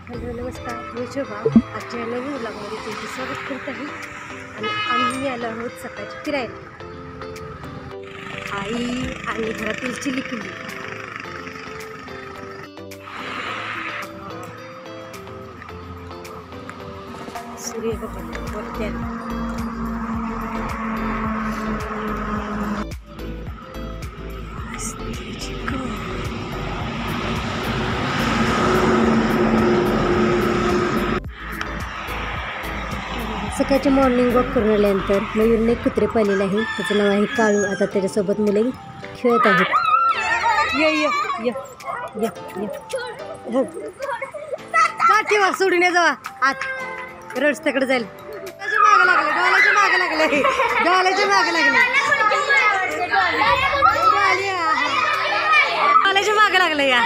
Hello नमस्कार, मी शोभा. आजच्या नवीन व्लॉगमध्ये तुमचे स्वागत करत आहे. आणि आम्ही आलो आहोत सकाळची फिरायला. आई आणि घरातील चिली पिल्ली. सूर्य बघा वरती आला. सकाळचे मॉर्निंग वॉक करून आल्यानंतर मयूरने कुत्रे पाळलेले आहे. त्याचं नाव आहे काळू. आता त्याच्यासोबत मुले खेळत आहेत. ठेवा सोडून ये जावा आत रस्त्याकडे जाईल. मागं लागले डोळ्याच्या मागं लागले डोळ्याच्या मागं लागले डोळ्याच्या मागं लागलं या.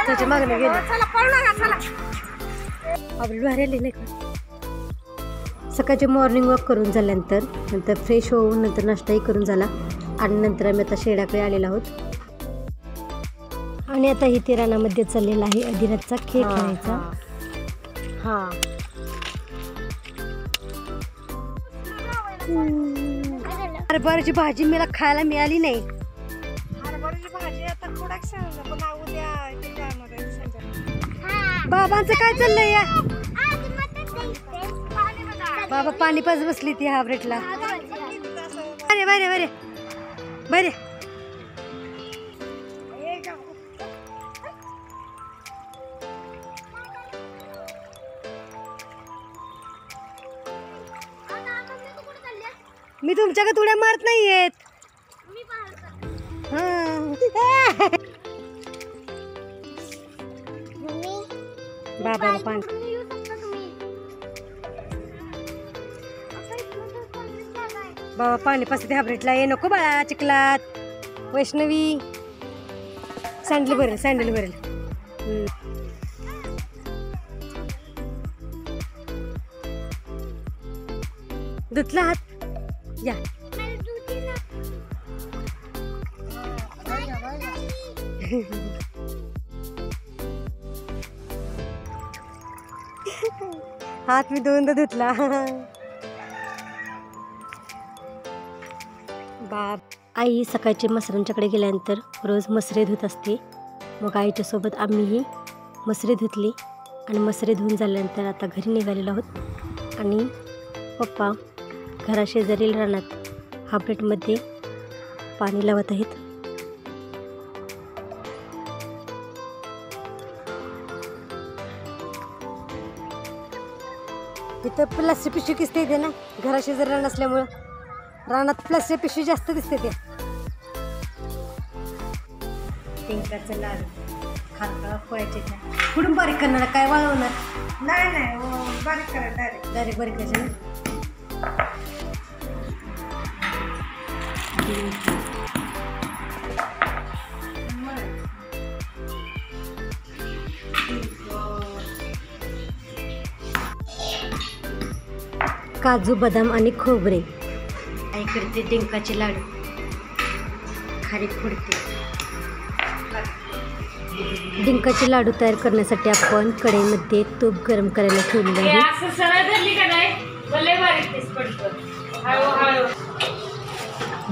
त्याच्या मागणं गेले आपली बाहेर आली नाही का. सकाळचे मॉर्निंग वॉक करून झाल्यानंतर नंतर फ्रेश होऊन नंतर नाश्ताही करून झाला आणि नंतर आम्ही आता शेडाकडे आलेलो आहोत. आणि आता इथे रानामध्ये चाललेला आहे अधिराजचा खेळ खेळायचा. हरभऱ्याची भाजी मला खायला मिळाली नाही. बाबांचं काय चाललंय या. बाबा पाणी पाच बसली ती हायब्रेटला. अरे बरे बरे बरे. मी तुमच्याकडे उड्या मारत नाहीयेत. बाबा पाणी बाबा पाणी पास हायब्रेटला ये नको बाळा चिखलात. वैष्णवी सँडल भरेल सँडल भरेल. धुतला हात या. हात मी दोनदा धुतला. बाप. आई सकाळचे मसरांच्याकडे गेल्यानंतर रोज मसरे धुत असते. मग आईच्या सोबत आम्हीही मसरे धुतली आणि मसरे धुवून झाल्यानंतर आता घरी निघालेलो आहोत. आणि पप्पा घराशेजारील रानात हायब्रेटमध्ये पाणी लावत आहेत. तिथं प्लास्टिक पिशवी दिसते इथे ना. घराशेजारी रान असल्यामुळं रानात प्लास्टिक पिशवी जास्त दिसते. ते टिंकाचं लाडू खारका पोळ्याचे कुठून बारीक करणार काय वाळवणार. नाही नाही बारीक करा डायरेक्ट डायरेक्ट बारीक करायचं ना. काजू बदाम आणि खोबरे. आई करते डिंकाचे लाडू. खारीक फोडते. डिंकाचे लाडू तयार करण्यासाठी आपण कढईमध्ये तूप गरम करायला ठेवलेले आहे.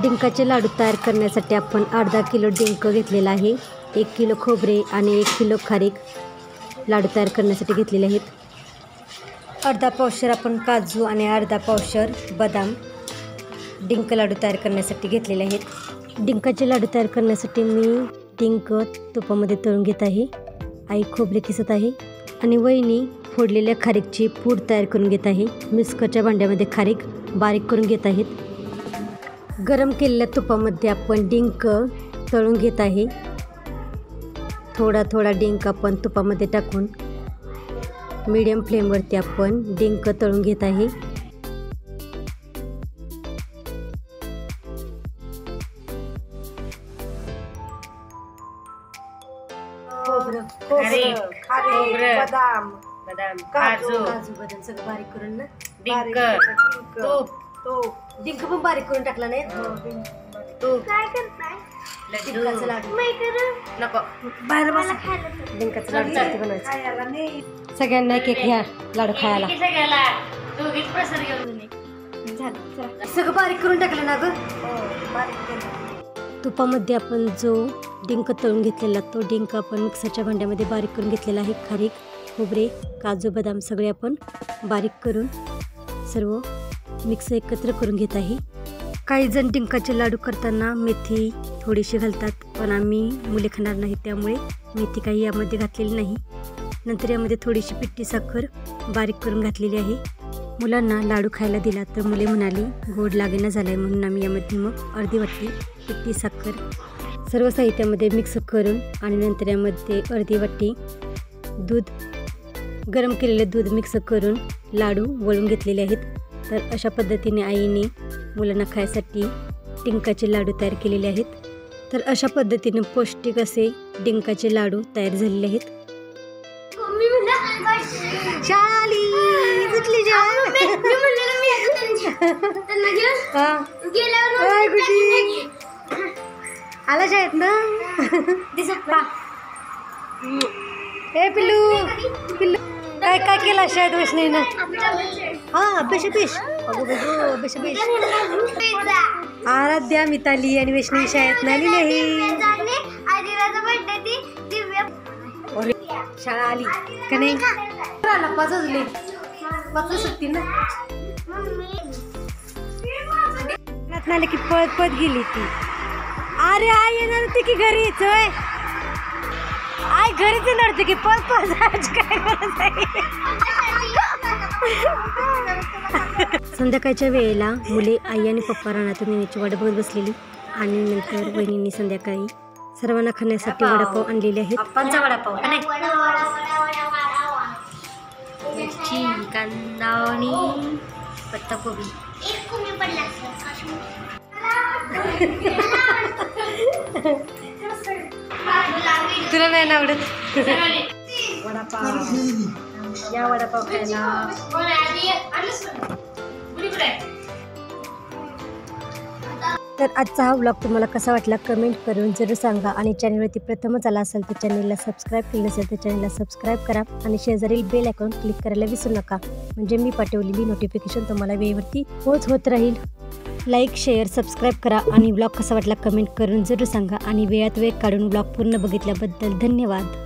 डिंकाचे लाडू तयार करण्यासाठी आपण अर्धा किलो डिंक घेतलेला आहे. 1 किलो खोबरे आणि 1 किलो खारीक लाडू तयार करण्यासाठी घेतलेले आहेत. अर्धा पावशर आपण काजू आणि अर्धा पावशर बदाम डिंक लाडू तयार करण्यासाठी घेतलेले आहेत. डिंकाचे लाडू तयार करण्यासाठी मी डिंक तुपामध्ये तळून घेत आहे. आई खोबरे किसत आहे आणि वहिनी फोडलेल्या खारीकची पूड तयार करून घेत आहे. मिक्सरच्या भांड्यामध्ये खारीक बारीक करून घेत आहेत. गरम केलेल्या तुपामध्ये आपण डिंक तळून घेत आहे. थोडा थोडा डिंक आपण तुपामध्ये टाकून मीडियम फ्लेमवरती आपण डिंक तळून घेत आहे. खोबरं खोबरं, बदाम, बदाम, काजू, काजू, बदाम सगळं बारीक करून ना. डिंक, तूप, तूप, डिंक पण बारीक करून टाकला नाही. तूप, डिंकाचं लड्डू, लाडू. नको बाहेर बस. डिंकाचं लाडू जास्त बनवायचं. खायला नाही. सगळ्यांना एक एक घ्या लाडू खायला. दोघीच प्रसार घेऊन ये. सगळं बारीक करून टाकलं ना ग. बारीक केलं. तुपामध्ये आपण जो डिंक तळून घेतलेला तो डिंक आपण मिक्सरच्या भांड्यामध्ये बारीक करून घेतलेला आहे. खारीक, खोबरे, काजू, बदाम सगळे आपण बारीक करून सर्व मिक्स एकत्र करून घेत आहे. काही जण डिंकाचे लाडू करताना मेथी थोडीशी घालतात, पण आम्ही मुले खाणार नाही त्यामुळे मेथी काही यामध्ये घातलेली नाही. नंतर यामध्ये थोडीशी पिठी साखर बारीक करून घातलेली आहे. मुलांना लाडू खायला दिला तर मुले म्हणाली गोड लागेना झाला आहे, म्हणून आम्ही यामध्ये मग अर्धी वाटी पिठी साखर सर्व साहित्यामध्ये मिक्स करून आणि नंतर यामध्ये अर्धी वाटी दूध, गरम केलेले दूध मिक्स करून लाडू वळून घेतलेले आहेत. तर अशा पद्धतीने आईने मुलांना खायसाठी डिंकाचे लाडू तयार केलेले आहेत. तर अशा पद्धतीने पौष्टिक असे डिंकाचे लाडू तयार झालेले आहेत. आला शाळेत ना. ए पिल्लू, पिल्लू काय काय केला शाळेत वैष्णवीनं? हा अभ्यास अभ्यास. आराध्या, मिताली आणि वैष्णवी शाळेत आली नाही. शाळा आली का नाही? सुट्टी ना आले की पळत पळत गेली ती. अरे आई येणार होती की घरीच होय. आई घरीच येणार होती की पळत पळत जायची काय गरज आहे? संध्याकाळच्या वेळेला मुले आई आणि पप्पा रानातून येण्याची वाट बघत बसलेली आणि नंतर वहिनींनी संध्याकाळी सर्वांना खाण्यासाठी वडापाव आणलेले आहेत. पप्पांचा वडापाव का नाही? मिरची, कांदा आणि पत्ताकोबी. तुला नाही ना आवडत वडापाव? या वडापाव खायला. तर आजचा हा व्लॉग तुम्हाला कसा वाटला कमेंट करून जरूर सांगा. आणि चॅनलवरती प्रथमच आला असेल तर चॅनलला सबस्क्राईब केलं असेल तर चॅनलला सबस्क्राईब करा आणि शेजारील बेल आयकॉन क्लिक करायला विसरू नका, म्हणजे मी पाठवलेली नोटिफिकेशन तुम्हाला वेळेवरती होत राहील. लाईक, शेअर, सबस्क्राईब करा आणि व्लॉग कसा वाटला कमेंट करून जरूर सांगा. आणि वेळात वेळ काढून व्लॉग पूर्ण बघितल्याबद्दल धन्यवाद.